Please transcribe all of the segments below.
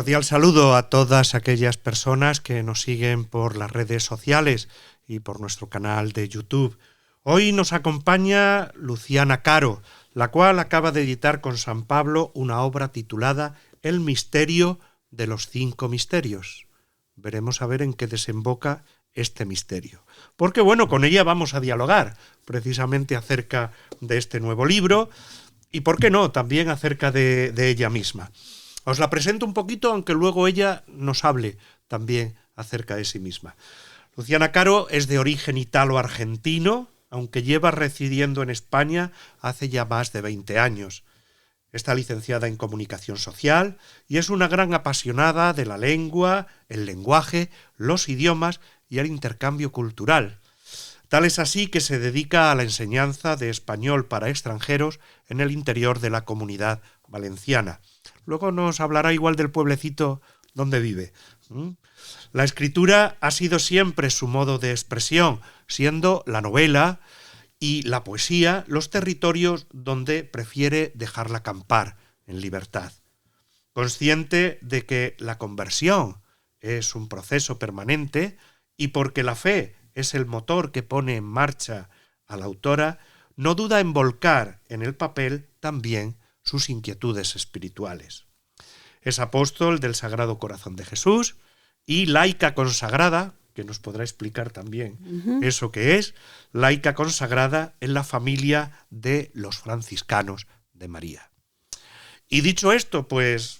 Cordial saludo a todas aquellas personas que nos siguen por las redes sociales y por nuestro canal de YouTube. Hoy nos acompaña Luciana Caro, la cual acaba de editar con San Pablo una obra titulada El misterio de los 5 misterios. Veremos a ver en qué desemboca este misterio. Porque bueno, con ella vamos a dialogar precisamente acerca de este nuevo libro y, ¿por qué no?, también acerca de ella misma. Os la presento un poquito, aunque luego ella nos hable también acerca de sí misma. Luciana Caro es de origen italo-argentino, aunque lleva residiendo en España hace ya más de 20 años. Está licenciada en Comunicación Social y es una gran apasionada de la lengua, el lenguaje, los idiomas y el intercambio cultural. Tal es así que se dedica a la enseñanza de español para extranjeros en el interior de la Comunidad Valenciana. Luego nos hablará igual del pueblecito donde vive. La escritura ha sido siempre su modo de expresión, siendo la novela y la poesía los territorios donde prefiere dejarla acampar en libertad. Consciente de que la conversión es un proceso permanente y porque la fe es el motor que pone en marcha a la autora, no duda en volcar en el papel también sus inquietudes espirituales. Es apóstol del Sagrado Corazón de Jesús y laica consagrada, que nos podrá explicar también eso que es, laica consagrada en la familia de los franciscanos de María. Y dicho esto, pues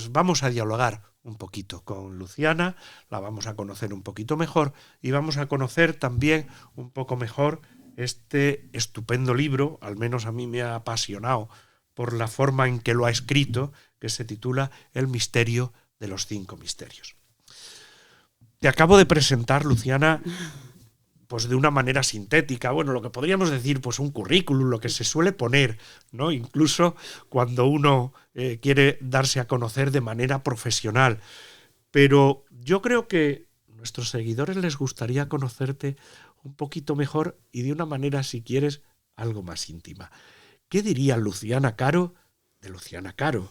vamos a dialogar un poquito con Luciana, la vamos a conocer un poquito mejor y vamos a conocer también un poco mejor este estupendo libro, al menos a mí me ha apasionado por la forma en que lo ha escrito, que se titula El misterio de los 5 misterios. Te acabo de presentar, Luciana, pues de una manera sintética, bueno, lo que podríamos decir, pues un currículum, lo que se suele poner, ¿no? Incluso cuando uno quiere darse a conocer de manera profesional. Pero yo creo que a nuestros seguidores les gustaría conocerte un poquito mejor y de una manera, si quieres, algo más íntima. ¿Qué diría Luciana Caro de Luciana Caro?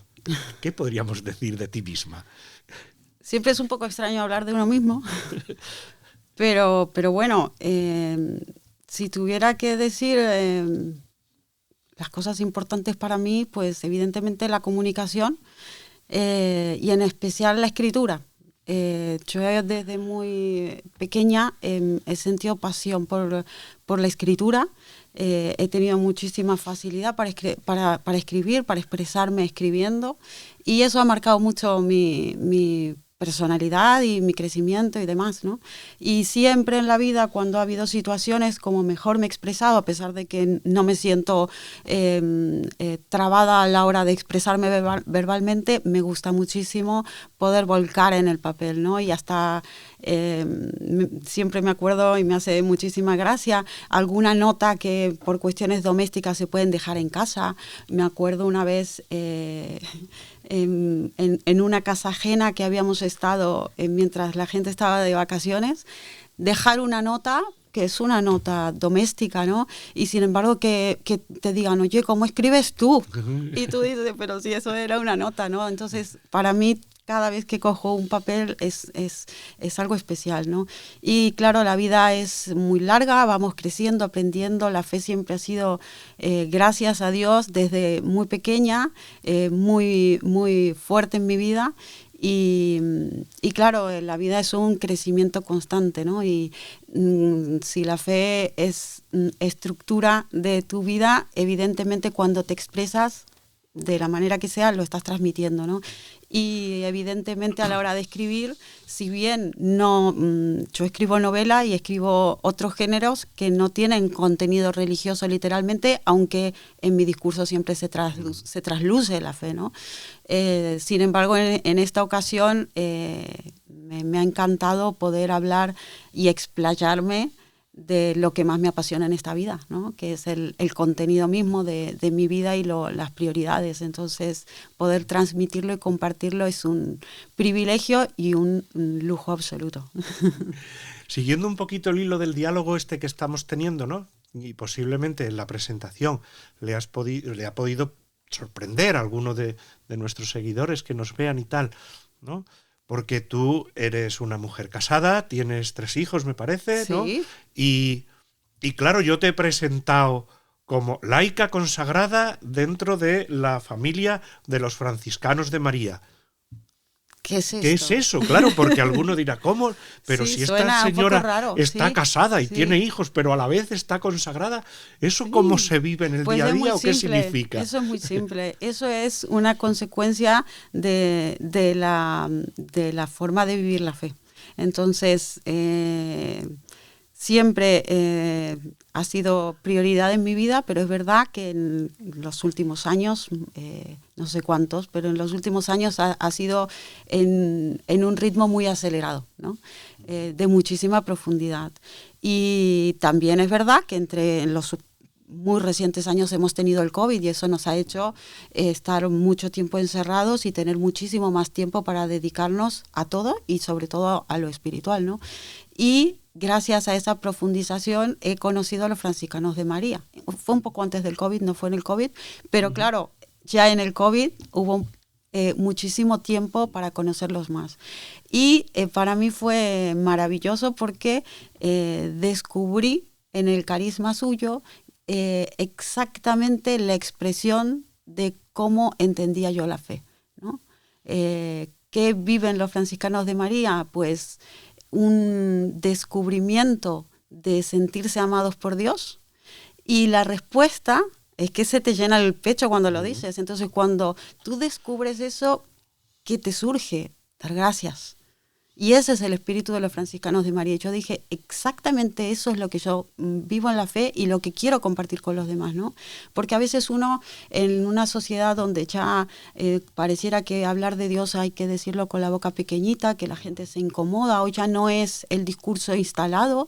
¿Qué podríamos decir de ti misma? Siempre es un poco extraño hablar de uno mismo, pero bueno, si tuviera que decir las cosas importantes para mí, pues evidentemente la comunicación y en especial la escritura. Yo desde muy pequeña he sentido pasión por la escritura. He tenido muchísima facilidad para escribir, para expresarme escribiendo, y eso ha marcado mucho mi personalidad y mi crecimiento y demás, ¿no? Y siempre en la vida, cuando ha habido situaciones como mejor me he expresado, a pesar de que no me siento trabada a la hora de expresarme verbalmente, me gusta muchísimo poder volcar en el papel, ¿no? Y hasta siempre me acuerdo y me hace muchísima gracia alguna nota que por cuestiones domésticas se pueden dejar en casa. Me acuerdo una vez en una casa ajena que habíamos estado mientras la gente estaba de vacaciones, dejar una nota que es una nota doméstica, ¿no? Y sin embargo que te digan, oye, ¿cómo escribes tú? Y tú dices, pero si eso era una nota, ¿no? Entonces, para mí, cada vez que cojo un papel es algo especial, ¿no? Y claro, la vida es muy larga, vamos creciendo, aprendiendo. La fe siempre ha sido, gracias a Dios, desde muy pequeña, muy, muy fuerte en mi vida. Y claro, la vida es un crecimiento constante, ¿no? Y si la fe es estructura de tu vida, evidentemente cuando te expresas de la manera que sea, lo estás transmitiendo, ¿no? Y evidentemente a la hora de escribir, si bien no, yo escribo novela y escribo otros géneros que no tienen contenido religioso literalmente, aunque en mi discurso siempre se trasluce la fe, ¿no? Sin embargo, en esta ocasión me ha encantado poder hablar y explayarme de lo que más me apasiona en esta vida, ¿no? Que es el contenido mismo de mi vida y las prioridades. Entonces, poder transmitirlo y compartirlo es un privilegio y un lujo absoluto. Siguiendo un poquito el hilo del diálogo que estamos teniendo, ¿no? Y posiblemente en la presentación le ha podido sorprender a alguno de nuestros seguidores que nos vean y tal. ¿no? Porque tú eres una mujer casada, tienes 3 hijos, me parece, ¿no? Sí. Y claro, yo te he presentado como laica consagrada dentro de la familia de los franciscanos de María. ¿Qué es ¿Qué es esto? eso? Claro, porque alguno dirá, ¿cómo? Pero Sí, si esta suena un poco señora raro, está sí, casada y sí. tiene hijos, pero a la vez está consagrada, ¿eso Sí. cómo se vive en el Pues día a es muy día o qué simple, significa? eso es muy simple. Eso es una consecuencia de la forma de vivir la fe. Entonces, siempre ha sido prioridad en mi vida, pero es verdad que en los últimos años, no sé cuántos, pero en los últimos años ha sido en un ritmo muy acelerado, ¿no? De muchísima profundidad. Y también es verdad que en los muy recientes años hemos tenido el COVID y eso nos ha hecho estar mucho tiempo encerrados y tener muchísimo más tiempo para dedicarnos a todo y sobre todo a lo espiritual, ¿no? Y gracias a esa profundización he conocido a los franciscanos de María. Fue un poco antes del COVID, no fue en el COVID, pero claro, ya en el COVID hubo muchísimo tiempo para conocerlos más. Y para mí fue maravilloso porque descubrí en el carisma suyo exactamente la expresión de cómo entendía yo la fe, ¿no? ¿Qué viven los franciscanos de María? Pues un descubrimiento de sentirse amados por Dios, y la respuesta es que se te llena el pecho cuando lo dices. Entonces, cuando tú descubres eso, ¿qué te surge? Dar gracias. Y ese es el espíritu de los franciscanos de María. Yo dije, exactamente eso es lo que yo vivo en la fe y lo que quiero compartir con los demás, ¿no? Porque a veces uno, en una sociedad donde ya pareciera que hablar de Dios hay que decirlo con la boca pequeñita, que la gente se incomoda, o ya no es el discurso instalado,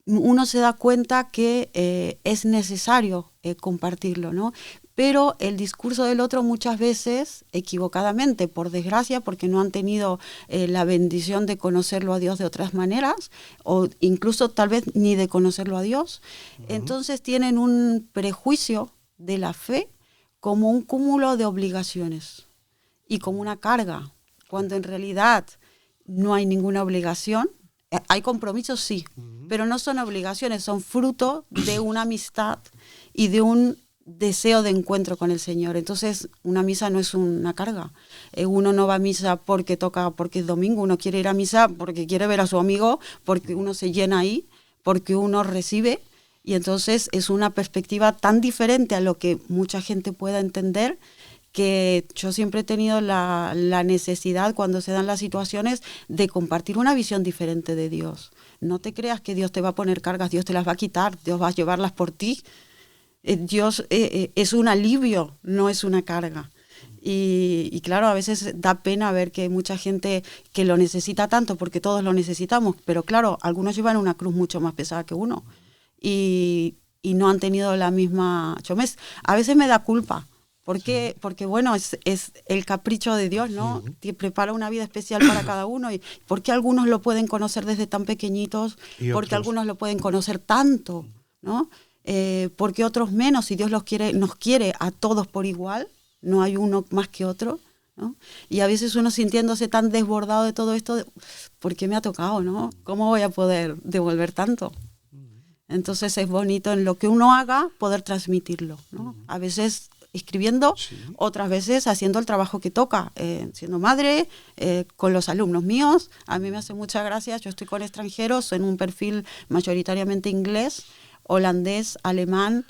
uno se da cuenta que es necesario compartirlo, ¿no? Pero el discurso del otro muchas veces, equivocadamente, por desgracia, porque no han tenido la bendición de conocerlo a Dios de otras maneras, o incluso tal vez ni de conocerlo a Dios, entonces tienen un prejuicio de la fe como un cúmulo de obligaciones y como una carga, cuando en realidad no hay ninguna obligación. Hay compromisos, sí, pero no son obligaciones, son fruto de una amistad y de un deseo de encuentro con el Señor. Entonces, una misa no es una carga. Uno no va a misa porque es domingo, uno quiere ir a misa porque quiere ver a su amigo, porque uno se llena ahí, porque uno recibe, y entonces es una perspectiva tan diferente a lo que mucha gente pueda entender, que yo siempre he tenido la necesidad, cuando se dan las situaciones, de compartir una visión diferente de Dios. No te creas que Dios te va a poner cargas, Dios te las va a quitar, Dios va a llevarlas por ti. Dios es un alivio, no es una carga. Y claro, a veces da pena ver que hay mucha gente que lo necesita tanto, porque todos lo necesitamos, pero claro, algunos llevan una cruz mucho más pesada que uno y no han tenido la misma... A veces me da culpa, porque bueno, es el capricho de Dios, ¿no? Te prepara una vida especial para cada uno, y porque algunos lo pueden conocer desde tan pequeñitos, porque algunos lo pueden conocer tanto, ¿no? Porque otros menos, y Dios nos quiere a todos por igual, no hay uno más que otro, ¿no? Y a veces uno sintiéndose tan desbordado de todo esto, ¿por qué me ha tocado, no? ¿Cómo voy a poder devolver tanto? Entonces es bonito en lo que uno haga poder transmitirlo, ¿no? A veces escribiendo, otras veces haciendo el trabajo que toca, siendo madre, con los alumnos míos. A mí me hace mucha gracia, yo estoy con extranjeros en un perfil mayoritariamente inglés, holandés, alemán,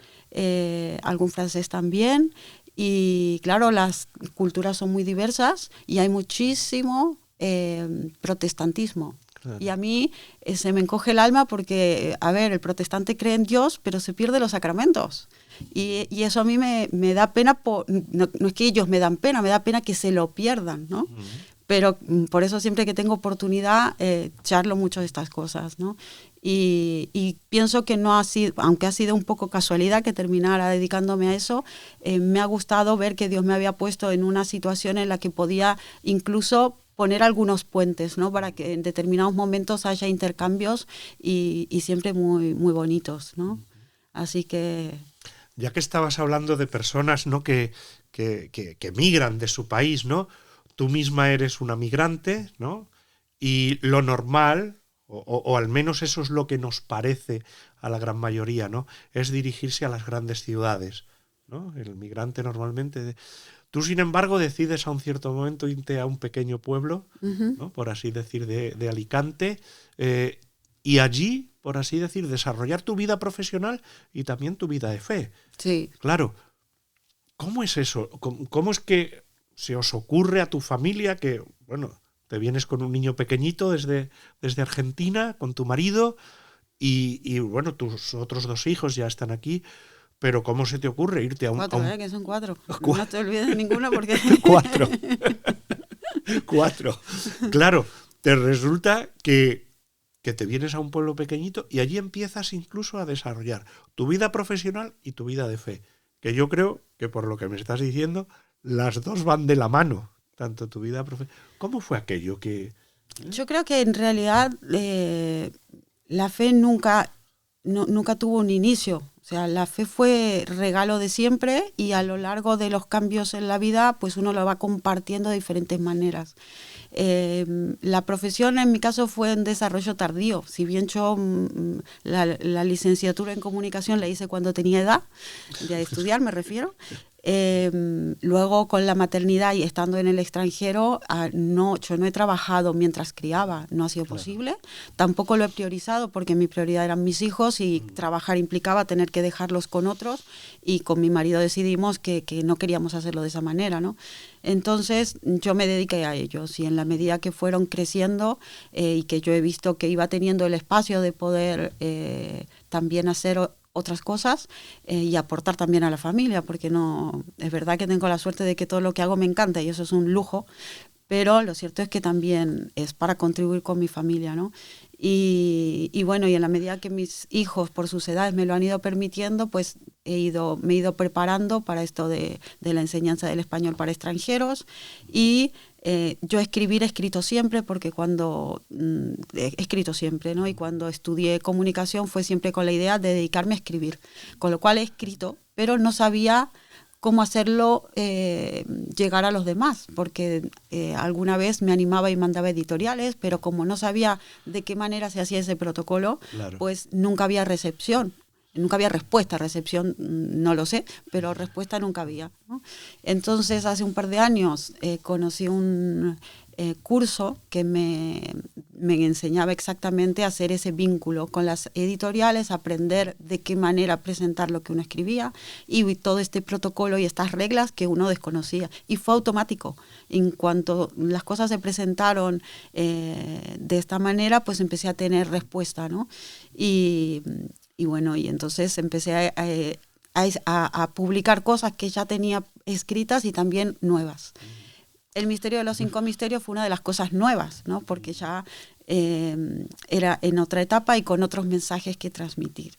algún francés también, y claro, las culturas son muy diversas y hay muchísimo protestantismo. Claro. Y a mí se me encoge el alma porque, a ver, el protestante cree en Dios, pero se pierde los sacramentos. Y eso a mí me da pena, no es que ellos me dan pena, me da pena que se lo pierdan, ¿no? Pero por eso siempre que tengo oportunidad charlo mucho de estas cosas, ¿no? Y pienso que no ha sido, aunque ha sido un poco casualidad que terminara dedicándome a eso, me ha gustado ver que Dios me había puesto en una situación en la que podía incluso poner algunos puentes, ¿no? Para que en determinados momentos haya intercambios y siempre muy, muy bonitos, ¿no? Así que... Ya que estabas hablando de personas, ¿no? que que migran de su país, ¿no? Tú misma eres una migrante, ¿no? Y lo normal, o al menos eso es lo que nos parece a la gran mayoría, ¿no? Es dirigirse a las grandes ciudades, ¿no? El migrante normalmente... Tú, sin embargo, decides a un cierto momento irte a un pequeño pueblo, ¿no? Por así decir, de Alicante, y allí, por así decir, desarrollar tu vida profesional y también tu vida de fe. Sí. Claro, ¿cómo es eso? ¿Cómo es que se os ocurre a tu familia que, bueno, te vienes con un niño pequeñito desde Argentina, con tu marido, y bueno, tus otros 2 hijos ya están aquí, pero ¿cómo se te ocurre irte a un... 4, que son 4. No te olvides de ninguno porque... 4. 4. Claro, te resulta que te vienes a un pueblo pequeñito y allí empiezas incluso a desarrollar tu vida profesional y tu vida de fe. Que yo creo que por lo que me estás diciendo, las dos van de la mano, tanto tu vida profesional... ¿Cómo fue aquello que...? Yo creo que en realidad la fe nunca tuvo un inicio. O sea, la fe fue regalo de siempre y a lo largo de los cambios en la vida, pues uno lo va compartiendo de diferentes maneras. La profesión en mi caso fue en desarrollo tardío. Si bien yo la licenciatura en comunicación la hice cuando tenía edad de estudiar, me refiero. Luego con la maternidad y estando en el extranjero, yo no he trabajado mientras criaba, no ha sido posible. Tampoco lo he priorizado porque mi prioridad eran mis hijos y trabajar implicaba tener que dejarlos con otros, y con mi marido decidimos que no queríamos hacerlo de esa manera, ¿no? Entonces yo me dediqué a ellos, y en la medida que fueron creciendo y que yo he visto que iba teniendo el espacio de poder también hacer otras cosas y aportar también a la familia, porque no es verdad que tengo la suerte de que todo lo que hago me encanta y eso es un lujo, pero lo cierto es que también es para contribuir con mi familia, ¿no? Y bueno, y en la medida que mis hijos por sus edades me lo han ido permitiendo, pues me he ido preparando para esto de la enseñanza del español para extranjeros. Y yo he escrito siempre, porque he escrito siempre, ¿no? Y cuando estudié comunicación fue siempre con la idea de dedicarme a escribir, con lo cual he escrito, pero no sabía cómo hacerlo llegar a los demás, porque alguna vez me animaba y mandaba editoriales, pero como no sabía de qué manera se hacía ese protocolo, claro, pues nunca había recepción. Nunca había respuesta, recepción no lo sé, pero respuesta nunca había, ¿no? Entonces hace un par de años conocí un curso que me enseñaba exactamente a hacer ese vínculo con las editoriales, aprender de qué manera presentar lo que uno escribía y todo este protocolo y estas reglas que uno desconocía. Y fue automático. En cuanto las cosas se presentaron de esta manera, pues empecé a tener respuesta, ¿no? Y bueno, y entonces empecé a publicar cosas que ya tenía escritas y también nuevas. El misterio de los 5 misterios fue una de las cosas nuevas, ¿no? Porque ya era en otra etapa y con otros mensajes que transmitir.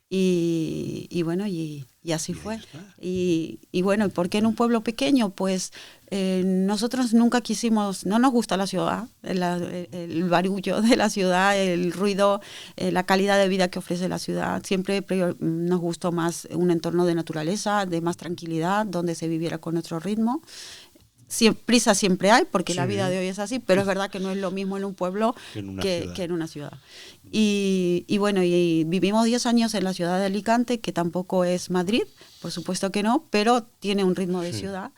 Y bueno, y así fue. Y bueno, ¿por qué en un pueblo pequeño? Pues nosotros nunca quisimos, no nos gusta la ciudad, el barullo de la ciudad, el ruido, la calidad de vida que ofrece la ciudad. Siempre nos gustó más un entorno de naturaleza, de más tranquilidad, donde se viviera con nuestro ritmo. Prisa siempre hay, porque sí, la vida de hoy es así, pero es verdad que no es lo mismo en un pueblo que en una ciudad. Y bueno, y vivimos 10 años en la ciudad de Alicante, que tampoco es Madrid, por supuesto que no, pero tiene un ritmo de ciudad.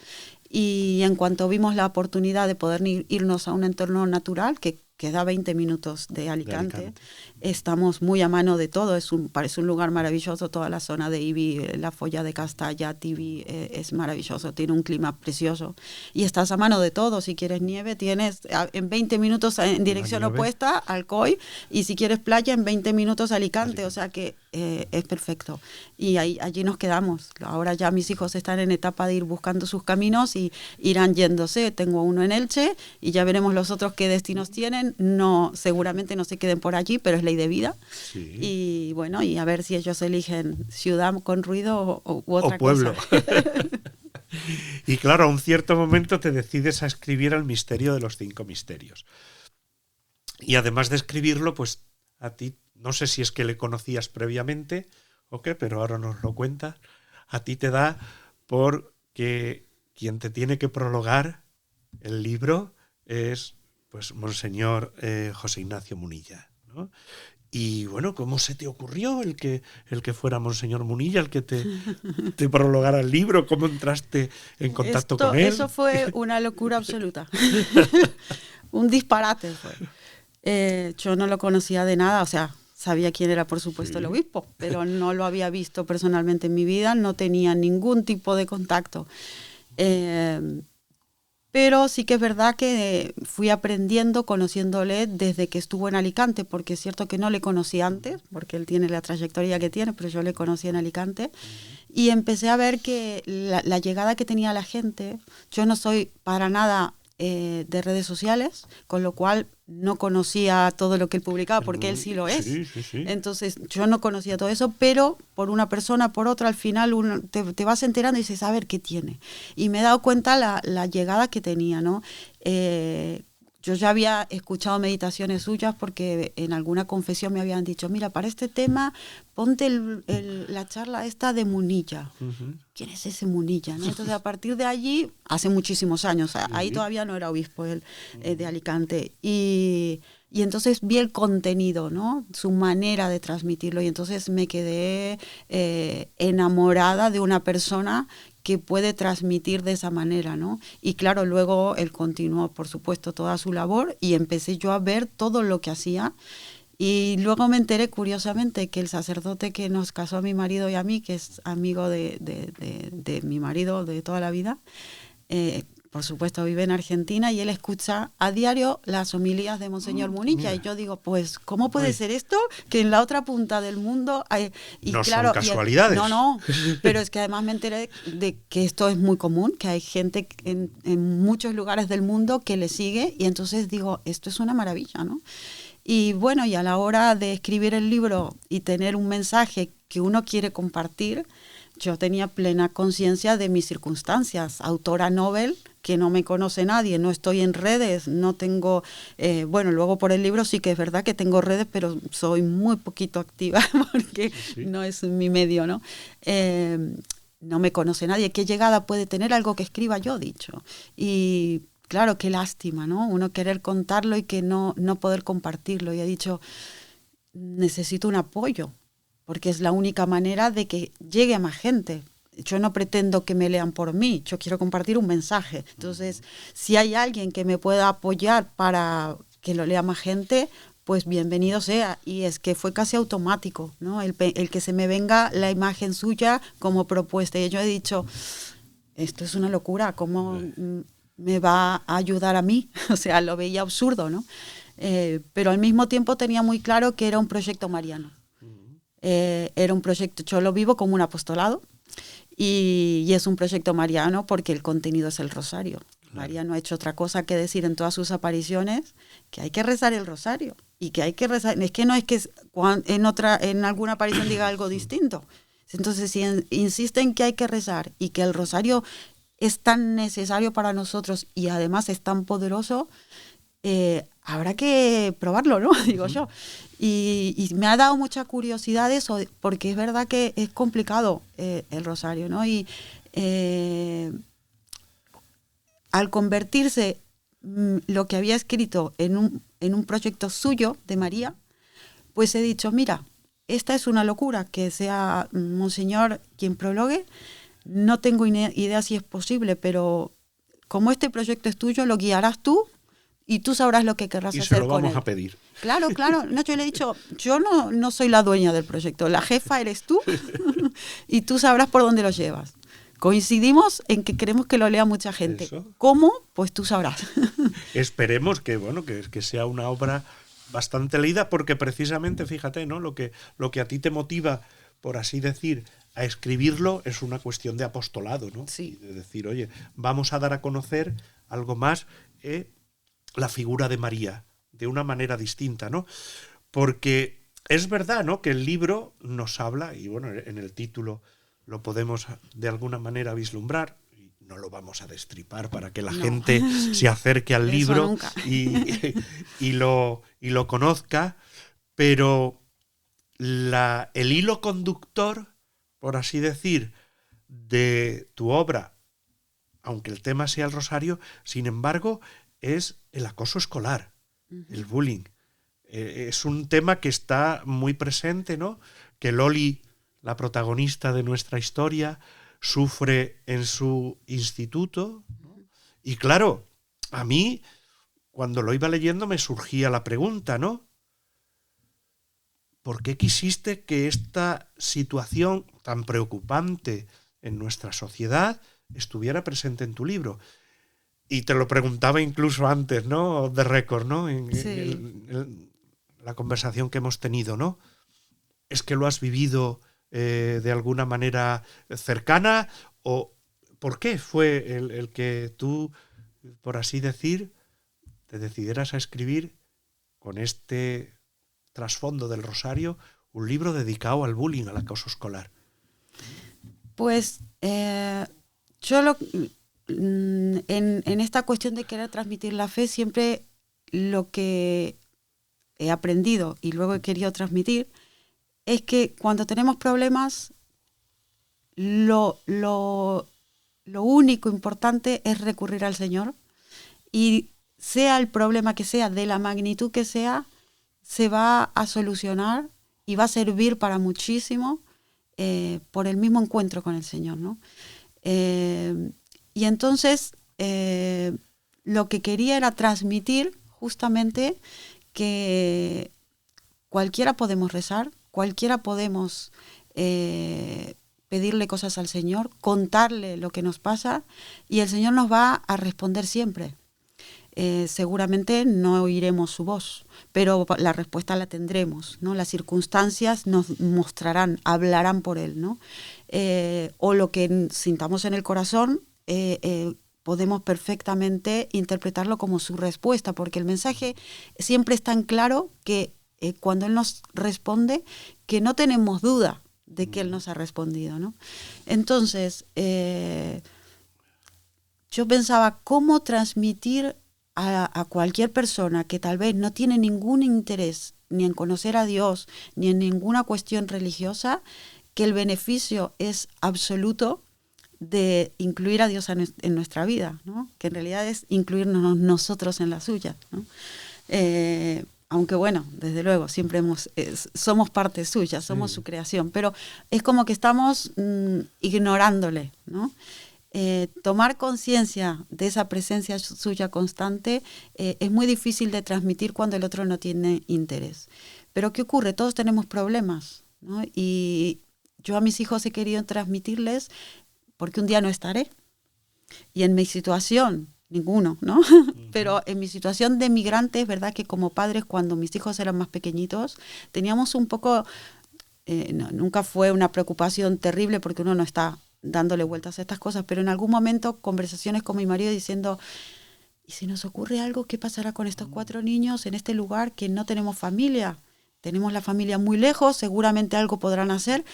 Y en cuanto vimos la oportunidad de poder irnos a un entorno natural, que queda 20 minutos de Alicante. Estamos muy a mano de todo, parece un lugar maravilloso, toda la zona de Ibi, la Folla de Castalla, Tibi, es maravilloso, tiene un clima precioso. Y estás a mano de todo, si quieres nieve, tienes en 20 minutos en dirección opuesta, Alcoy, y si quieres playa, en 20 minutos Alicante, o sea que es perfecto. Y allí nos quedamos. Ahora ya mis hijos están en etapa de ir buscando sus caminos y irán yéndose. Tengo uno en Elche y ya veremos los otros qué destinos tienen. No, seguramente no se queden por allí, pero es ley de vida. Sí. Y bueno, y a ver si ellos eligen ciudad con ruido u otra o pueblo. cosa. Y claro, a un cierto momento te decides a escribir El misterio de los 5 misterios. Y además de escribirlo, pues a ti, no sé si es que le conocías previamente o qué, pero ahora nos lo cuentas, a ti te da por que quien te tiene que prologar el libro es pues Monseñor José Ignacio Munilla, ¿no? Y bueno, ¿cómo se te ocurrió el que fuera Monseñor Munilla el que te prologara el libro? ¿Cómo entraste en contacto con él? Eso fue una locura absoluta. Un disparate fue. Yo no lo conocía de nada, o sea, sabía quién era, por supuesto, el obispo, pero no lo había visto personalmente en mi vida, no tenía ningún tipo de contacto. Pero sí que es verdad que fui aprendiendo, conociéndole desde que estuvo en Alicante, porque es cierto que no le conocí antes, porque él tiene la trayectoria que tiene, pero yo le conocí en Alicante. Y empecé a ver que la llegada que tenía la gente, yo no soy para nada de redes sociales, con lo cual no conocía todo lo que él publicaba, porque él sí lo es. Sí, sí, sí. Entonces yo no conocía todo eso, pero por una persona, por otra, al final te vas enterando y dices, a ver qué tiene. Y me he dado cuenta la llegada que tenía, ¿no? Yo ya había escuchado meditaciones suyas porque en alguna confesión me habían dicho, mira, para este tema ponte la charla esta de Munilla. Uh-huh. ¿Quién es ese Munilla? ¿No? Entonces a partir de allí, hace muchísimos años, ahí todavía no era obispo él, de Alicante, y entonces vi el contenido, ¿no? Su manera de transmitirlo, y entonces me quedé enamorada de una persona que puede transmitir de esa manera, ¿no? Y claro, luego él continuó, por supuesto, toda su labor y empecé yo a ver todo lo que hacía. Y luego me enteré, curiosamente, que el sacerdote que nos casó a mi marido y a mí, que es amigo de mi marido de toda la vida, por supuesto vive en Argentina y él escucha a diario las homilías de Monseñor Munilla. Y yo digo, pues, ¿cómo puede ser esto? Que en la otra punta del mundo hay... Y no claro, son casualidades. No, pero es que además me enteré de que esto es muy común, que hay gente en muchos lugares del mundo que le sigue, y entonces digo, esto es una maravilla, ¿no? Y bueno, y a la hora de escribir el libro y tener un mensaje que uno quiere compartir, yo tenía plena conciencia de mis circunstancias. Autora Nobel, que no me conoce nadie, no estoy en redes, no tengo... bueno, luego por el libro sí que es verdad que tengo redes, pero soy muy poquito activa porque no es mi medio, ¿no? No me conoce nadie. ¿Qué llegada puede tener algo que escriba yo, dicho? Y claro, qué lástima, ¿no? Uno querer contarlo y que no poder compartirlo. Y he dicho, necesito un apoyo, porque es la única manera de que llegue a más gente. Yo no pretendo que me lean por mí, yo quiero compartir un mensaje. Entonces, si hay alguien que me pueda apoyar para que lo lea más gente, pues bienvenido sea. Y es que fue casi automático, ¿no? El que se me venga la imagen suya como propuesta. Y yo he dicho, esto es una locura, ¿cómo me va a ayudar a mí? O sea, lo veía absurdo, ¿no? Pero al mismo tiempo tenía muy claro que era un proyecto mariano. Era un proyecto, yo lo vivo como un apostolado, y es un proyecto mariano porque el contenido es el rosario. Claro. María no ha hecho otra cosa que decir en todas sus apariciones que hay que rezar el rosario, y que hay que rezar, es que no es que en alguna aparición diga algo distinto. Entonces, si insiste en que hay que rezar y que el rosario es tan necesario para nosotros y además es tan poderoso, habrá que probarlo, ¿no? Digo yo. Y me ha dado mucha curiosidad eso, porque es verdad que es complicado el rosario, ¿no? Y al convertirse lo que había escrito en un proyecto suyo de María, pues he dicho, mira, esta es una locura, que sea Monseñor quien prologue. No tengo idea si es posible, pero como este proyecto es tuyo, lo guiarás tú y tú sabrás lo que querrás hacer con él. Y se lo vamos a pedir. Claro. No, yo le he dicho, yo no soy la dueña del proyecto, la jefa eres tú y tú sabrás por dónde lo llevas. Coincidimos en que queremos que lo lea mucha gente. ¿Eso? ¿Cómo? Pues tú sabrás. Esperemos que sea una obra bastante leída, porque precisamente, fíjate, ¿no? Lo que a ti te motiva, por así decir, a escribirlo es una cuestión de apostolado, ¿no? Sí. De decir, oye, vamos a dar a conocer algo más, la figura de María, de una manera distinta, ¿no? Porque es verdad, ¿no?, que el libro nos habla, y bueno, en el título lo podemos de alguna manera vislumbrar, y no lo vamos a destripar para que la gente se acerque al libro y lo conozca, pero el hilo conductor, por así decir, de tu obra, aunque el tema sea el rosario, sin embargo, es el acoso escolar, el bullying. Es un tema que está muy presente, ¿no? Que Loli, la protagonista de nuestra historia, sufre en su instituto, ¿no? Y claro, a mí, cuando lo iba leyendo, me surgía la pregunta, ¿no? ¿Por qué quisiste que esta situación tan preocupante en nuestra sociedad estuviera presente en tu libro? Y te lo preguntaba incluso antes, ¿no? De récord, ¿no? En la conversación que hemos tenido, ¿no? ¿Es que lo has vivido de alguna manera cercana? ¿O por qué fue el que tú, por así decir, te decidieras a escribir con este trasfondo del rosario un libro dedicado al bullying, al acoso escolar? Pues yo en esta cuestión de querer transmitir la fe, siempre lo que he aprendido y luego he querido transmitir es que cuando tenemos problemas, lo único importante es recurrir al Señor, y sea el problema que sea, de la magnitud que sea, se va a solucionar y va a servir para muchísimo por el mismo encuentro con el Señor, ¿no? Y entonces lo que quería era transmitir justamente que cualquiera podemos rezar, cualquiera podemos pedirle cosas al Señor, contarle lo que nos pasa, y el Señor nos va a responder siempre. Seguramente no oiremos su voz, pero la respuesta la tendremos, ¿no? Las circunstancias nos mostrarán, hablarán por Él, ¿no? O lo que sintamos en el corazón, podemos perfectamente interpretarlo como su respuesta, porque el mensaje siempre es tan claro que cuando Él nos responde, que no tenemos duda de que Él nos ha respondido, ¿no? Entonces, yo pensaba cómo transmitir a cualquier persona que tal vez no tiene ningún interés ni en conocer a Dios, ni en ninguna cuestión religiosa, que el beneficio es absoluto de incluir a Dios en nuestra vida, ¿no? Que en realidad es incluirnos nosotros en la suya, ¿no? Aunque bueno, desde luego, siempre somos parte suya, somos su creación, pero es como que estamos ignorándole, ¿no? Tomar conciencia de esa presencia suya constante es muy difícil de transmitir cuando el otro no tiene interés. Pero ¿qué ocurre? Todos tenemos problemas, ¿no? Y yo a mis hijos he querido transmitirles, porque un día no estaré. Y en mi situación, ninguno, ¿no? Pero en mi situación de migrante, es verdad que como padres, cuando mis hijos eran más pequeñitos, teníamos un poco, nunca fue una preocupación terrible porque uno no está dándole vueltas a estas cosas, pero en algún momento conversaciones con mi marido diciendo, ¿y si nos ocurre algo? ¿Qué pasará con estos 4 niños en este lugar que no tenemos familia? Tenemos la familia muy lejos, seguramente algo podrán hacer,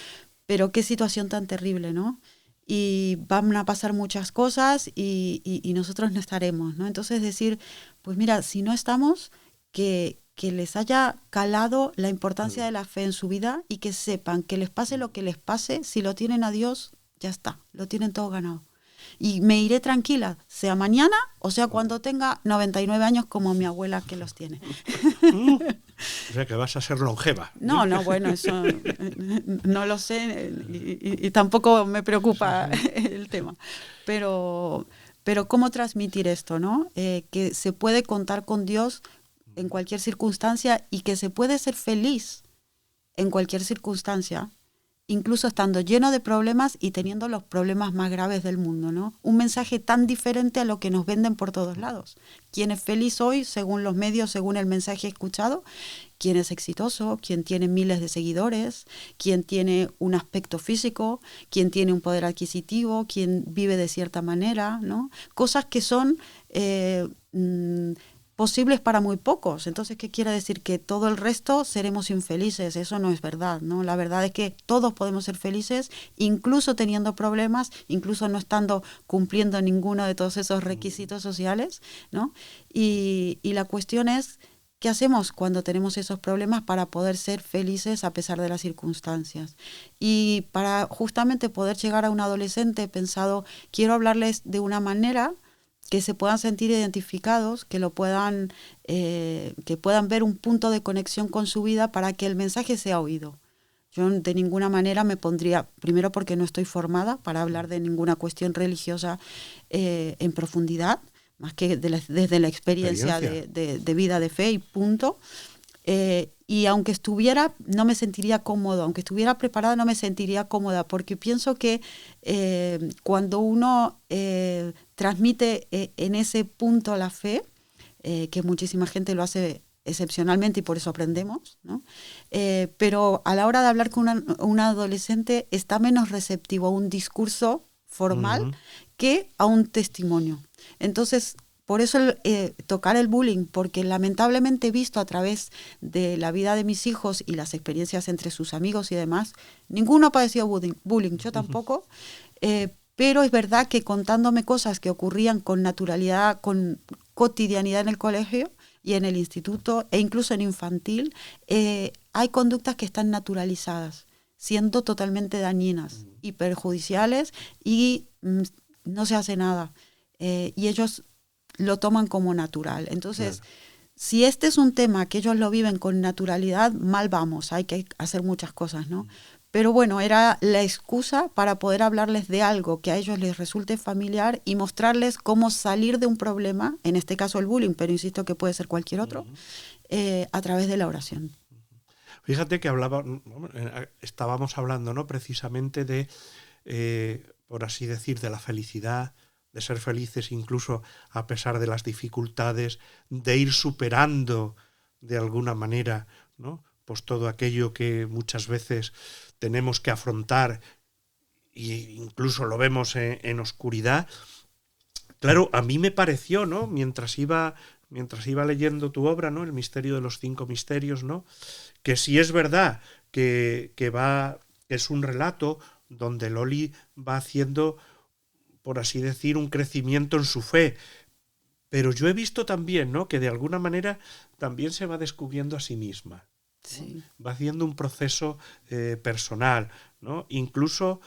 pero qué situación tan terrible, ¿no? Y van a pasar muchas cosas y nosotros no estaremos, ¿no? Entonces decir, pues mira, si no estamos, que les haya calado la importancia de la fe en su vida y que sepan que les pase lo que les pase, si lo tienen a Dios, ya está, lo tienen todo ganado. Y me iré tranquila, sea mañana o sea cuando tenga 99 años como mi abuela que los tiene. O sea que vas a ser longeva. No, bueno, eso no lo sé y tampoco me preocupa el tema. Pero ¿cómo transmitir esto, no? Que se puede contar con Dios en cualquier circunstancia y que se puede ser feliz en cualquier circunstancia, incluso estando lleno de problemas y teniendo los problemas más graves del mundo, ¿no? Un mensaje tan diferente a lo que nos venden por todos lados. ¿Quién es feliz hoy según los medios, según el mensaje escuchado? ¿Quién es exitoso? ¿Quién tiene miles de seguidores? ¿Quién tiene un aspecto físico? ¿Quién tiene un poder adquisitivo? ¿Quién vive de cierta manera? ¿No? Cosas que son posibles para muy pocos. Entonces, ¿qué quiere decir? Que todo el resto seremos infelices. Eso no es verdad, ¿no? La verdad es que todos podemos ser felices, incluso teniendo problemas, incluso no estando cumpliendo ninguno de todos esos requisitos sociales, ¿no? Y la cuestión es ¿qué hacemos cuando tenemos esos problemas para poder ser felices a pesar de las circunstancias? Y para justamente poder llegar a un adolescente he pensado, quiero hablarles de una manera que se puedan sentir identificados, que puedan ver un punto de conexión con su vida para que el mensaje sea oído. Yo de ninguna manera me pondría, primero porque no estoy formada para hablar de ninguna cuestión religiosa en profundidad, más que desde la experiencia de vida de fe y punto. Y aunque estuviera, no me sentiría cómodo, aunque estuviera preparada, no me sentiría cómoda, porque pienso que cuando uno transmite en ese punto la fe, que muchísima gente lo hace excepcionalmente y por eso aprendemos, ¿no? Pero a la hora de hablar con un adolescente está menos receptivo a un discurso formal que a un testimonio. Entonces, por eso tocar el bullying, porque lamentablemente he visto a través de la vida de mis hijos y las experiencias entre sus amigos y demás, ninguno ha padecido bullying, yo tampoco, pero es verdad que contándome cosas que ocurrían con naturalidad, con cotidianidad en el colegio y en el instituto e incluso en infantil, hay conductas que están naturalizadas, siendo totalmente dañinas y perjudiciales y no se hace nada. Y ellos lo toman como natural. Entonces, claro, si este es un tema que ellos lo viven con naturalidad, mal vamos, hay que hacer muchas cosas, ¿no? Pero bueno, era la excusa para poder hablarles de algo que a ellos les resulte familiar y mostrarles cómo salir de un problema, en este caso el bullying, pero insisto que puede ser cualquier otro, a través de la oración. Fíjate que estábamos hablando, ¿no?, precisamente de, por así decir, de la felicidad, de ser felices incluso a pesar de las dificultades, de ir superando de alguna manera, ¿no?, pues todo aquello que muchas veces tenemos que afrontar e incluso lo vemos en oscuridad. Claro, a mí me pareció, ¿no?, mientras iba leyendo tu obra, ¿no?, El misterio de los 5 misterios, ¿no?, que sí es verdad que es un relato donde Loli va haciendo, por así decir, un crecimiento en su fe. Pero yo he visto también, ¿no?, que de alguna manera también se va descubriendo a sí misma. Sí. Va haciendo un proceso personal, ¿no? Incluso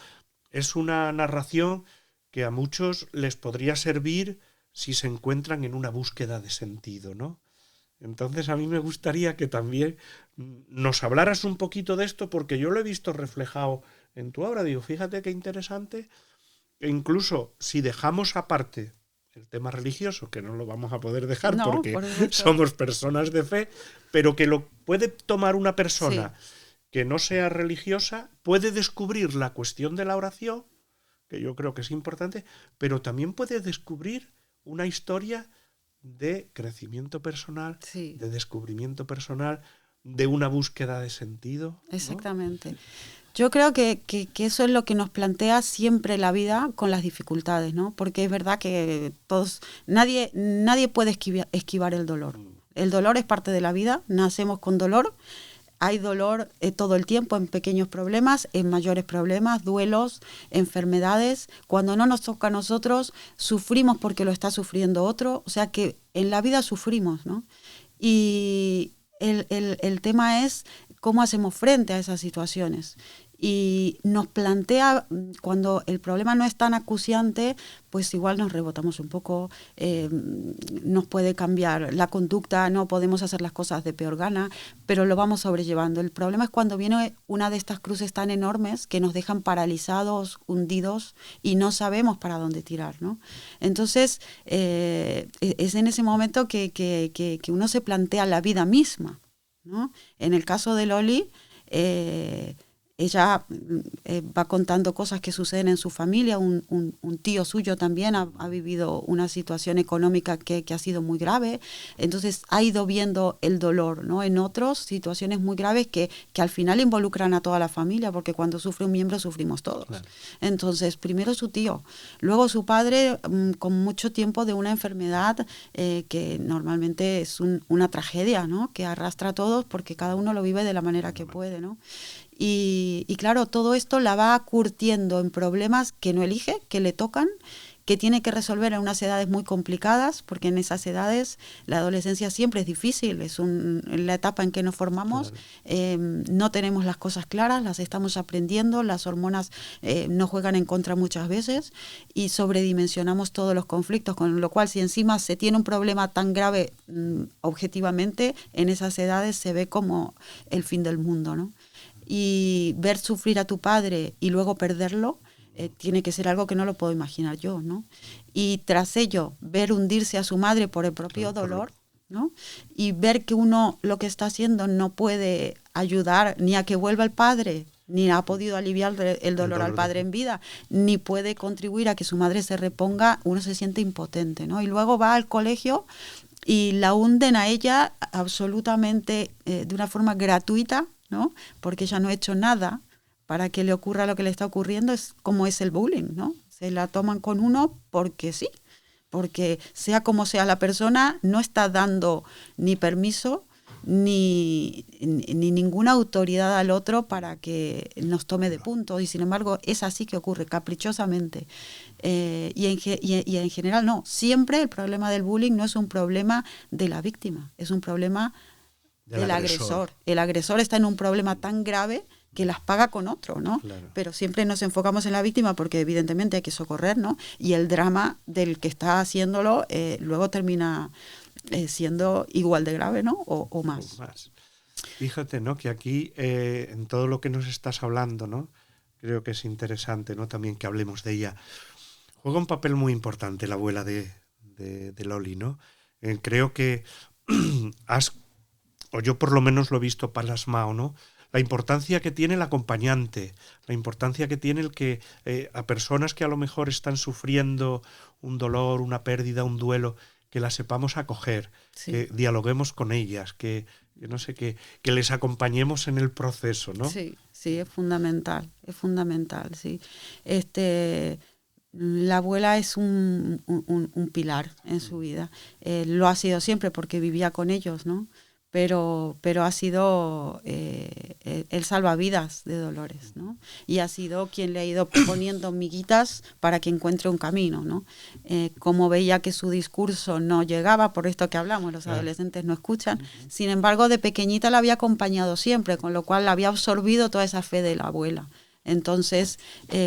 es una narración que a muchos les podría servir si se encuentran en una búsqueda de sentido, ¿no? Entonces a mí me gustaría que también nos hablaras un poquito de esto, porque yo lo he visto reflejado en tu obra. Digo, fíjate qué interesante. E incluso si dejamos aparte el tema religioso, que no lo vamos a poder dejar porque somos personas de fe, pero que lo puede tomar una persona que no sea religiosa, puede descubrir la cuestión de la oración, que yo creo que es importante, pero también puede descubrir una historia de crecimiento personal, de descubrimiento personal, de una búsqueda de sentido, ¿no? Exactamente. Yo creo que eso es lo que nos plantea siempre la vida con las dificultades, ¿no? Porque es verdad que nadie puede esquivar el dolor. El dolor es parte de la vida, nacemos con dolor, hay dolor todo el tiempo en pequeños problemas, en mayores problemas, duelos, enfermedades. Cuando no nos toca a nosotros, sufrimos porque lo está sufriendo otro, o sea que en la vida sufrimos, ¿no? Y el tema es cómo hacemos frente a esas situaciones. Y nos plantea, cuando el problema no es tan acuciante, pues igual nos rebotamos un poco, nos puede cambiar la conducta, no podemos hacer las cosas de peor gana, pero lo vamos sobrellevando. El problema es cuando viene una de estas cruces tan enormes que nos dejan paralizados, hundidos y no sabemos para dónde tirar, ¿no? Entonces, es en ese momento que uno se plantea la vida misma, ¿no? En el caso de Loli, ella va contando cosas que suceden en su familia. Un tío suyo también ha vivido una situación económica que ha sido muy grave. Entonces ha ido viendo el dolor, ¿no?, en otras situaciones muy graves que al final involucran a toda la familia, porque cuando sufre un miembro sufrimos todos. Claro. Entonces, primero su tío, luego su padre con mucho tiempo de una enfermedad que normalmente es una tragedia, ¿no?, que arrastra a todos porque cada uno lo vive de la manera que puede, ¿no? Y claro, todo esto la va curtiendo en problemas que no elige, que le tocan, que tiene que resolver en unas edades muy complicadas, porque en esas edades la adolescencia siempre es difícil, es la etapa en que nos formamos, no tenemos las cosas claras, las estamos aprendiendo, las hormonas nos juegan en contra muchas veces y sobredimensionamos todos los conflictos, con lo cual si encima se tiene un problema tan grave objetivamente, en esas edades se ve como el fin del mundo, ¿no? Y ver sufrir a tu padre y luego perderlo, tiene que ser algo que no lo puedo imaginar yo, ¿no? Y tras ello, ver hundirse a su madre por el propio dolor, ¿no? Y ver que uno lo que está haciendo no puede ayudar ni a que vuelva el padre, ni ha podido aliviar el dolor al padre en vida, ni puede contribuir a que su madre se reponga, uno se siente impotente, ¿no? Y luego va al colegio y la hunden a ella absolutamente de una forma gratuita, ¿no? Porque ella no ha hecho nada para que le ocurra lo que le está ocurriendo, es como es el bullying, ¿no? Se la toman con uno porque sí, porque sea como sea la persona, no está dando ni permiso ni ninguna autoridad al otro para que nos tome de punto, y sin embargo es así que ocurre, caprichosamente. Y en general no, siempre el problema del bullying no es un problema de la víctima, es un problema del agresor. El agresor está en un problema tan grave que las paga con otro, ¿no? Claro. Pero siempre nos enfocamos en la víctima porque evidentemente hay que socorrer, ¿no? Y el drama del que está haciéndolo luego termina siendo igual de grave, ¿no? O más. Fíjate, ¿no? Que aquí, en todo lo que nos estás hablando, ¿no? Creo que es interesante, ¿no? También que hablemos de ella. Juega un papel muy importante la abuela de Loli, ¿no? Creo que o yo por lo menos lo he visto plasmado, ¿no? La importancia que tiene el acompañante, la importancia que tiene el que a personas que a lo mejor están sufriendo un dolor, una pérdida, un duelo, que las sepamos acoger, sí, que dialoguemos con ellas, que no sé, que les acompañemos en el proceso, ¿no? Sí, es fundamental, sí. La abuela es un pilar en su vida. Lo ha sido siempre porque vivía con ellos, ¿no? Pero ha sido el salvavidas de Dolores, ¿no? Y ha sido quien le ha ido poniendo miguitas para que encuentre un camino, ¿no? Como veía que su discurso no llegaba, por esto que hablamos, los adolescentes no escuchan, sin embargo de pequeñita la había acompañado siempre, con lo cual la había absorbido toda esa fe de la abuela. Entonces,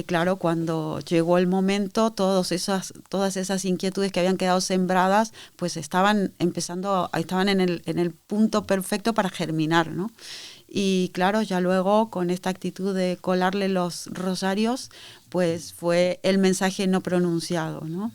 claro, cuando llegó el momento, todas esas inquietudes que habían quedado sembradas, pues estaban en el punto perfecto para germinar, ¿no? Y claro, ya luego con esta actitud de colarle los rosarios, pues fue el mensaje no pronunciado, ¿no?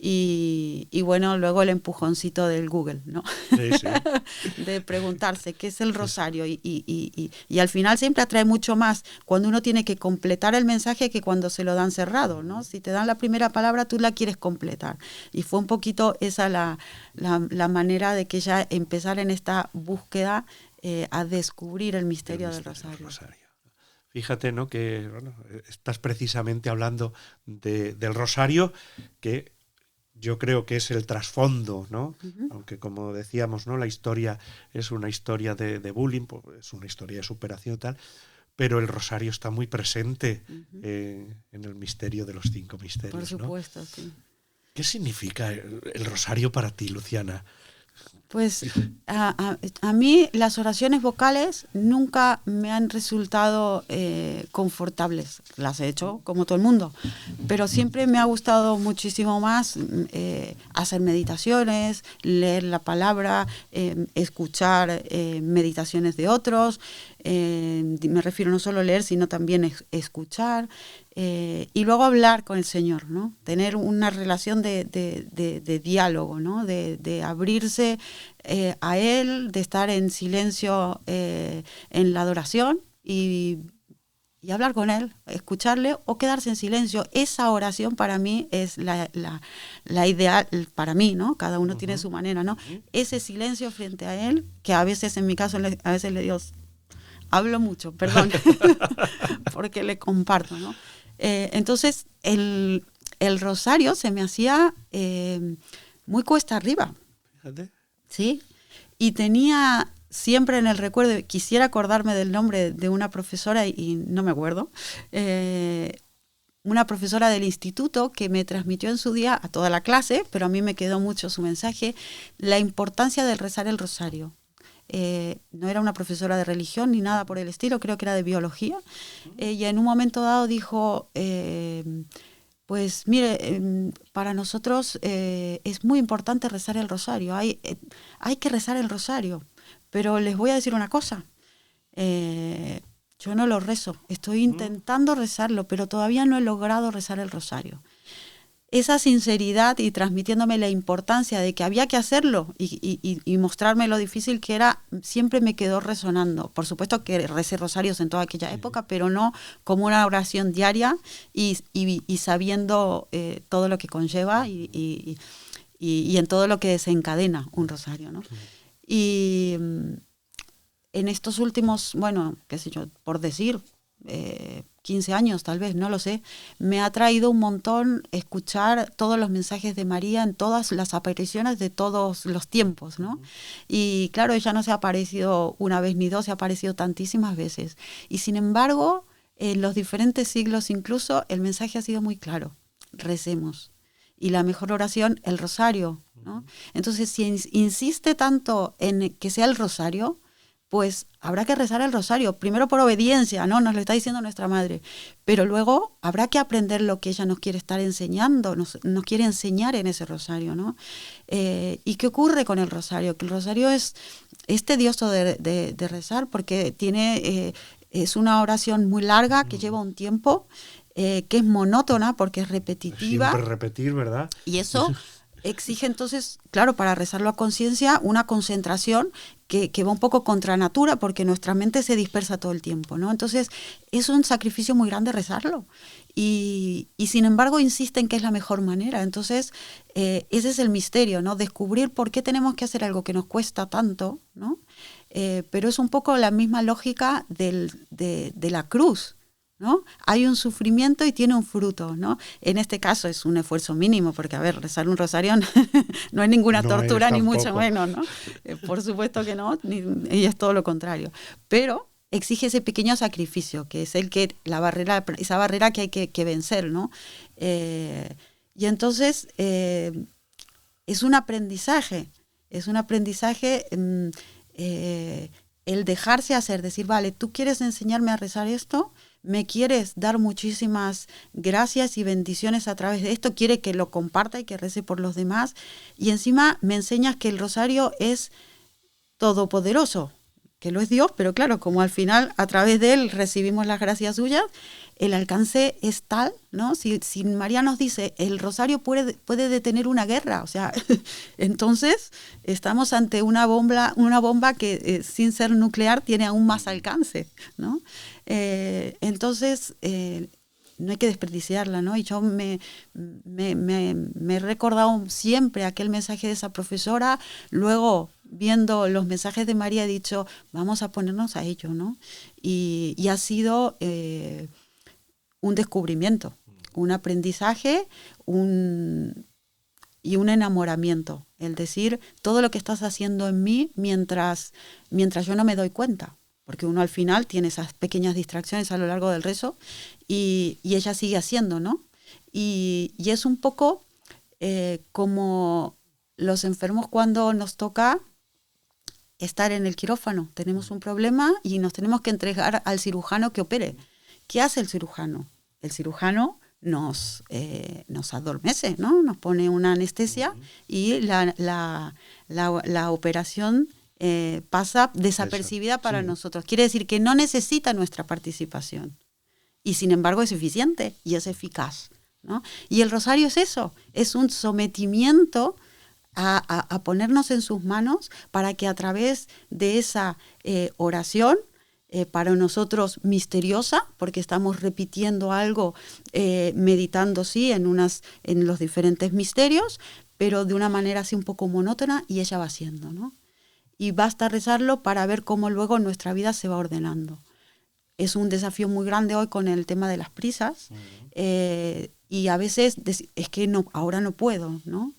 Y bueno, luego el empujoncito del Google, ¿no? Sí, sí. De preguntarse qué es el rosario y al final siempre atrae mucho más cuando uno tiene que completar el mensaje que cuando se lo dan cerrado, ¿no? Si te dan la primera palabra, tú la quieres completar. Y fue un poquito esa la manera de que ella empezara en esta búsqueda a descubrir el misterio del rosario. Fíjate, ¿no? Que bueno, estás precisamente hablando del rosario, que yo creo que es el trasfondo, ¿no? Uh-huh. Aunque como decíamos, ¿no? La historia es una historia de bullying, pues es una historia de superación y tal, pero el rosario está muy presente uh-huh. En el misterio de los 5 misterios. Por supuesto, ¿no? Sí. ¿Qué significa el rosario para ti, Luciana? Pues a mí las oraciones vocales nunca me han resultado confortables. Las he hecho como todo el mundo, pero siempre me ha gustado muchísimo más hacer meditaciones, leer la palabra, escuchar meditaciones de otros. Me refiero no solo a leer, sino también escuchar. Y luego hablar con el Señor, ¿no? Tener una relación de diálogo, ¿no? De abrirse a Él, de estar en silencio en la adoración y hablar con Él, escucharle o quedarse en silencio. Esa oración para mí es la ideal para mí, ¿no? Cada uno uh-huh. tiene su manera, ¿no? Uh-huh. Ese silencio frente a Él, que a veces en mi caso, a veces le digo, hablo mucho, perdón, porque le comparto, ¿no? Entonces el rosario se me hacía muy cuesta arriba. Fíjate. Sí, y tenía siempre en el recuerdo, quisiera acordarme del nombre de una profesora y no me acuerdo, una profesora del instituto que me transmitió en su día a toda la clase, pero a mí me quedó mucho su mensaje, la importancia de rezar el rosario. No era una profesora de religión ni nada por el estilo, creo que era de biología, y en un momento dado dijo, pues mire, para nosotros es muy importante rezar el rosario, hay que rezar el rosario, pero les voy a decir una cosa, yo no lo rezo, estoy intentando rezarlo, pero todavía no he logrado rezar el rosario. Esa sinceridad y transmitiéndome la importancia de que había que hacerlo y mostrarme lo difícil que era, siempre me quedó resonando. Por supuesto que recé rosarios en toda aquella época, pero no como una oración diaria y sabiendo todo lo que conlleva y en todo lo que desencadena un rosario, ¿no? Y en estos últimos, bueno, qué sé yo, por decir, 15 años tal vez, no lo sé, me ha traído un montón escuchar todos los mensajes de María en todas las apariciones de todos los tiempos, ¿no? Y claro, ella no se ha aparecido una vez ni dos, se ha aparecido tantísimas veces. Y sin embargo, en los diferentes siglos incluso, el mensaje ha sido muy claro, recemos. Y la mejor oración, el rosario, ¿no? Entonces, si insiste tanto en que sea el rosario, pues habrá que rezar el rosario, primero por obediencia, ¿no? Nos lo está diciendo nuestra madre, pero luego habrá que aprender lo que ella nos quiere estar enseñando, nos quiere enseñar en ese rosario, ¿no? ¿Y qué ocurre con el rosario? Que el rosario es tedioso de rezar porque es una oración muy larga que lleva un tiempo, que es monótona porque es repetitiva. Siempre repetir, ¿verdad? Y eso exige entonces, claro, para rezarlo a conciencia, una concentración que va un poco contra natura porque nuestra mente se dispersa todo el tiempo, ¿no? Entonces es un sacrificio muy grande rezarlo y sin embargo insisten que es la mejor manera. Entonces ese es el misterio, ¿no? Descubrir por qué tenemos que hacer algo que nos cuesta tanto, ¿no? Pero es un poco la misma lógica de la cruz, ¿no? Hay un sufrimiento y tiene un fruto, ¿no? En este caso es un esfuerzo mínimo, porque, a ver, rezar un rosario no es ninguna tortura, ni mucho menos, ¿no? Por supuesto que no, y es todo lo contrario. Pero exige ese pequeño sacrificio, que es esa barrera que hay que vencer, ¿no? Y entonces es un aprendizaje, el dejarse hacer, decir, vale, ¿tú quieres enseñarme a rezar esto? ¿Me quieres dar muchísimas gracias y bendiciones a través de esto? ¿Quiere que lo comparta y que rece por los demás? Y encima me enseñas que el rosario es todopoderoso, que lo es Dios, pero claro, como al final a través de él recibimos las gracias suyas, el alcance es tal, ¿no? Si María nos dice, el rosario puede detener una guerra, o sea, entonces estamos ante una bomba que sin ser nuclear tiene aún más alcance, ¿no? Entonces no hay que desperdiciarla, ¿no? Y yo me he recordado siempre aquel mensaje de esa profesora, luego viendo los mensajes de María he dicho, vamos a ponernos a ello, ¿no? Y ha sido un descubrimiento, un aprendizaje y un enamoramiento, el decir, todo lo que estás haciendo en mí mientras yo no me doy cuenta, porque uno al final tiene esas pequeñas distracciones a lo largo del rezo y ella sigue haciendo, ¿no? Y es un poco como los enfermos cuando nos toca estar en el quirófano. Tenemos un problema y nos tenemos que entregar al cirujano que opere. ¿Qué hace el cirujano? El cirujano nos adormece, ¿no? Nos pone una anestesia y la operación pasa desapercibida para nosotros. Quiere decir que no necesita nuestra participación. Y sin embargo es eficiente y es eficaz, ¿no? Y el rosario es eso, es un sometimiento a ponernos en sus manos para que a través de esa oración, para nosotros misteriosa, porque estamos repitiendo algo, meditando sí en los diferentes misterios, pero de una manera así un poco monótona, y ella va haciendo, ¿no? Y basta rezarlo para ver cómo luego nuestra vida se va ordenando. Es un desafío muy grande hoy con el tema de las prisas, y a veces es que no, ahora no puedo, ¿no?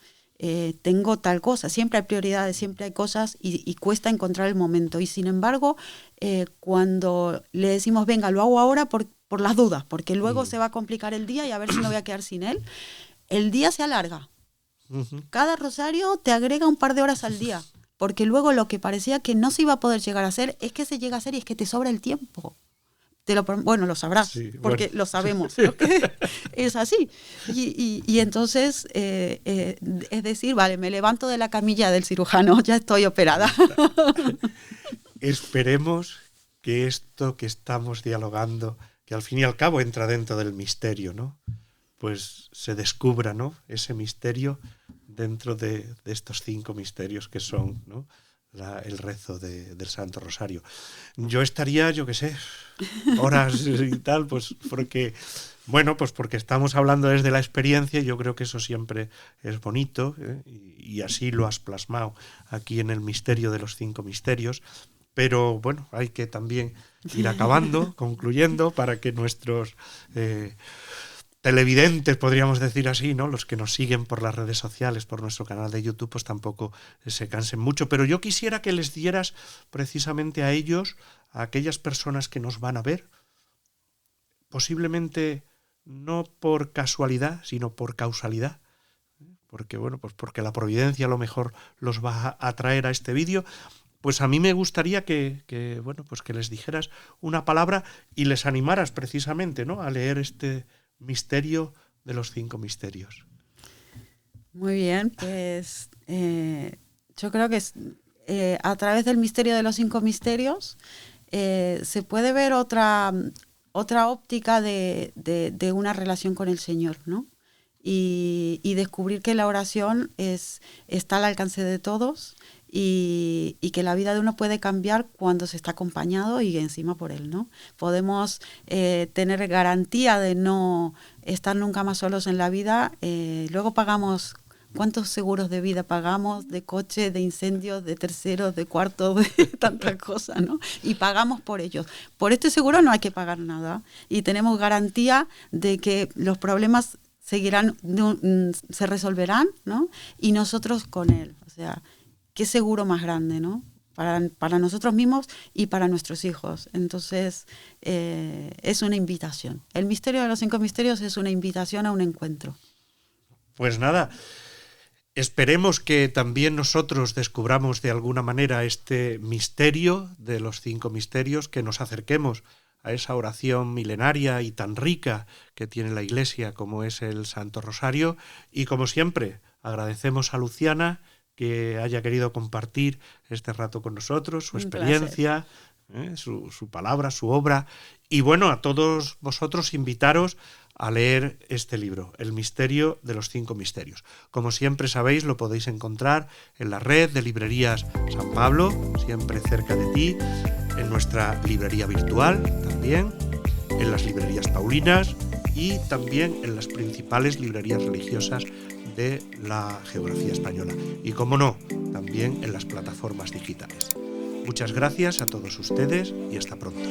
Tengo tal cosa, siempre hay prioridades, siempre hay cosas y cuesta encontrar el momento. Y sin embargo, cuando le decimos, venga, lo hago ahora por las dudas, porque luego se va a complicar el día y a ver si me voy a quedar sin él. El día se alarga. Cada rosario te agrega un par de horas al día, porque luego lo que parecía que no se iba a poder llegar a hacer es que se llega a hacer y es que te sobra el tiempo. Bueno, lo sabrás, sí, porque lo sabemos, ¿no? Es así. Y entonces, es decir, vale, me levanto de la camilla del cirujano, ya estoy operada. Esperemos que esto que estamos dialogando, que al fin y al cabo entra dentro del misterio, ¿no? Pues se descubra, ¿no? Ese misterio dentro de estos 5 misterios que son, ¿no? El rezo del Santo Rosario. Yo estaría, yo qué sé, horas y tal, pues porque estamos hablando desde la experiencia. Yo creo que eso siempre es bonito, ¿eh? Y así lo has plasmado aquí en el misterio de los 5 misterios. Pero bueno, hay que también ir acabando, concluyendo, para que nuestros televidentes, podríamos decir así, ¿no? Los que nos siguen por las redes sociales, por nuestro canal de YouTube, pues tampoco se cansen mucho. Pero yo quisiera que les dieras precisamente a ellos, a aquellas personas que nos van a ver, posiblemente no por casualidad, sino por causalidad, porque bueno, pues porque la providencia a lo mejor los va a traer a este vídeo. Pues a mí me gustaría que les dijeras una palabra y les animaras precisamente, ¿no?, a leer este misterio de los 5 misterios. Muy bien, pues yo creo que a través del misterio de los 5 misterios se puede ver otra óptica de una relación con el Señor, ¿no? Y descubrir que la oración está al alcance de todos y que la vida de uno puede cambiar cuando se está acompañado y encima por Él, ¿no? Podemos tener garantía de no estar nunca más solos en la vida. Luego pagamos, ¿cuántos seguros de vida pagamos? De coche, de incendios, de terceros, de cuartos, de tantas cosas, ¿no? Y pagamos por ellos. Por este seguro no hay que pagar nada y tenemos garantía de que los problemas se resolverán, ¿no? Y nosotros con Él. O sea, qué seguro más grande, ¿no? Para nosotros mismos y para nuestros hijos. Entonces, es una invitación. El misterio de los 5 misterios es una invitación a un encuentro. Pues nada, esperemos que también nosotros descubramos de alguna manera este misterio de los 5 misterios, que nos acerquemos a esa oración milenaria y tan rica que tiene la Iglesia como es el Santo Rosario. Y como siempre, agradecemos a Luciana que haya querido compartir este rato con nosotros, su experiencia, su palabra, su obra. Y bueno, a todos vosotros invitaros a leer este libro, El misterio de los 5 misterios. Como siempre sabéis, lo podéis encontrar en la red de librerías San Pablo, siempre cerca de ti, en nuestra librería virtual también, en las librerías paulinas y también en las principales librerías religiosas de la geografía española. Y como no, también en las plataformas digitales. Muchas gracias a todos ustedes y hasta pronto.